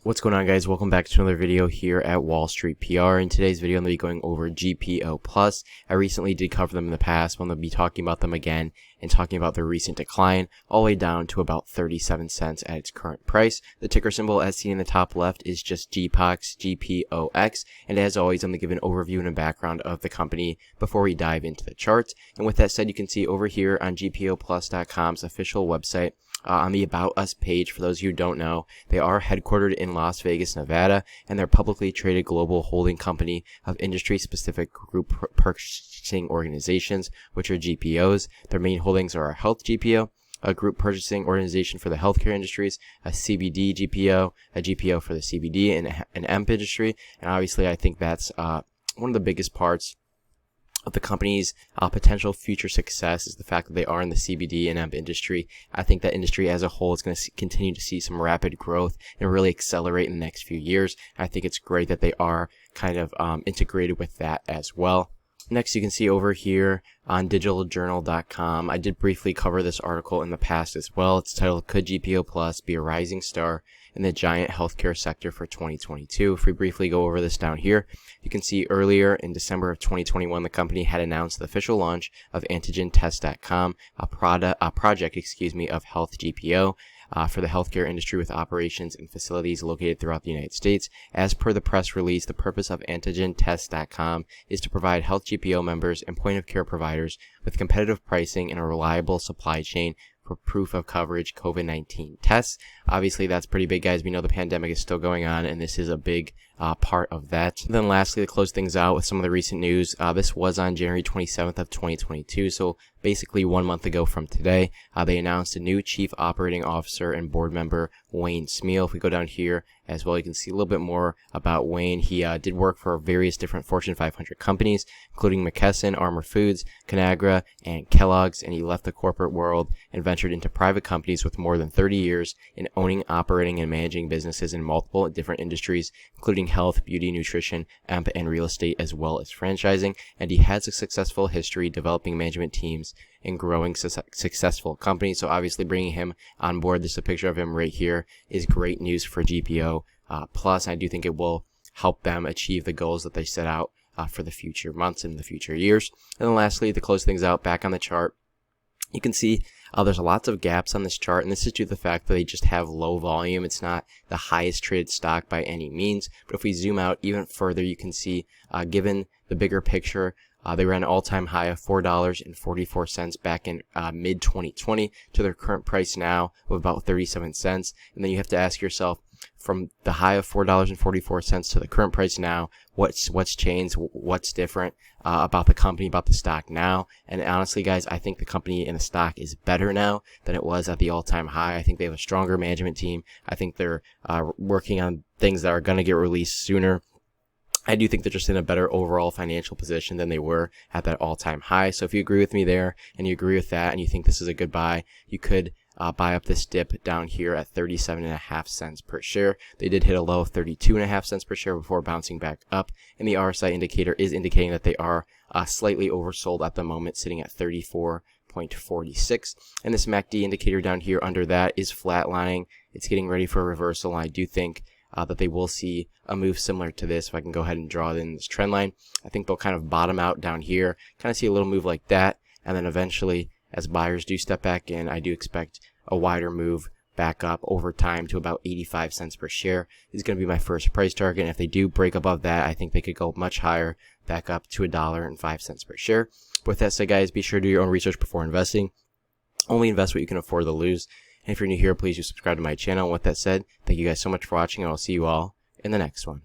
What's going on, guys? Welcome back to another video here at Wall Street PR. In today's video, I'm going to be going over GPOPlus. I recently did cover them in the past, but I'm going to be talking about them again and talking about their recent decline all the way down to about 37 cents at its current price. The ticker symbol as seen in the top left is just GPOX, GPOX, and as always, I'm going to give an overview and a background of the company before we dive into the charts. And with that said, you can see over here on GPOPlus.com's official website, on the About Us page, for those of you who don't know, they are headquartered in Las Vegas, Nevada, and they're a publicly traded global holding company of industry-specific group purchasing organizations, which are GPOs. Their main holdings are a health GPO, a group purchasing organization for the healthcare industries, a CBD GPO, a GPO for the CBD and an hemp industry, and obviously I think that's one of the biggest parts of the company's potential future success is the fact that they are in the CBD and hemp industry. I think that industry as a whole is going to continue to see some rapid growth and really accelerate in the next few years. I think it's great that they are kind of integrated with that as well. Next, you can see over here on digitaljournal.com, I did briefly cover this article in the past as well. It's titled, Could GPOPlus Be a Rising Star in the Giant Healthcare Sector for 2022? If we briefly go over this down here, you can see earlier in December of 2021, the company had announced the official launch of antigentest.com, a project of Health GPO, for the healthcare industry with operations and facilities located throughout the United States. As per the press release, the purpose of antigentest.com is to provide health GPO members and point-of-care providers with competitive pricing and a reliable supply chain for proof of coverage COVID-19 tests. Obviously, that's pretty big, guys. We know the pandemic is still going on, and this is a big part of that. And then lastly, to close things out with some of the recent news, this was on January 27th of 2022, so basically 1 month ago from today, they announced a new Chief Operating Officer and board member, Wayne Smeal. If we go down here as well, you can see a little bit more about Wayne. He did work for various different Fortune 500 companies, including McKesson, Armour Foods, Conagra, and Kellogg's, and he left the corporate world and ventured into private companies with more than 30 years in owning, operating, and managing businesses in multiple different industries, including health, beauty, nutrition, hemp, and real estate, as well as franchising. And he has a successful history developing management teams and growing successful companies. So obviously bringing him on board, this is a picture of him right here, is great news for GPO Plus. I do think it will help them achieve the goals that they set out for the future months and the future years. And then lastly, to close things out, back on the chart, you can see there's lots of gaps on this chart, and this is due to the fact that they just have low volume. It's not the highest traded stock by any means, but if we zoom out even further, you can see, given the bigger picture, they were at an all-time high of $4.44 back in mid-2020 to their current price now of about 37 cents. And then you have to ask yourself, from the high of $4.44 to the current price now, what's changed, what's different about the company, about the stock now? And honestly, guys, I think the company and the stock is better now than it was at the all-time high. I think they have a stronger management team. I think they're working on things that are going to get released sooner. I do think they're just in a better overall financial position than they were at that all-time high. So if you agree with me there and you agree with that and you think this is a good buy, you could buy up this dip down here at 37.5 cents per share. They did hit a low of 32.5 cents per share before bouncing back up, and the RSI indicator is indicating that they are slightly oversold at the moment, sitting at 34.46. And this MACD indicator down here under that is flatlining. It's getting ready for a reversal, and I do think that they will see a move similar to this. If I can go ahead and draw in this trend line, I think they'll kind of bottom out down here, kind of see a little move like that, and then eventually, as buyers do step back in, I do expect a wider move back up over time to about 85 cents per share. This is going to be my first price target, and if they do break above that, I think they could go much higher, back up to $1.05 per share. But with that said, guys, be sure to do your own research before investing. Only invest what you can afford to lose. And if you're new here, please do subscribe to my channel. And with that said, thank you guys so much for watching, and I'll see you all in the next one.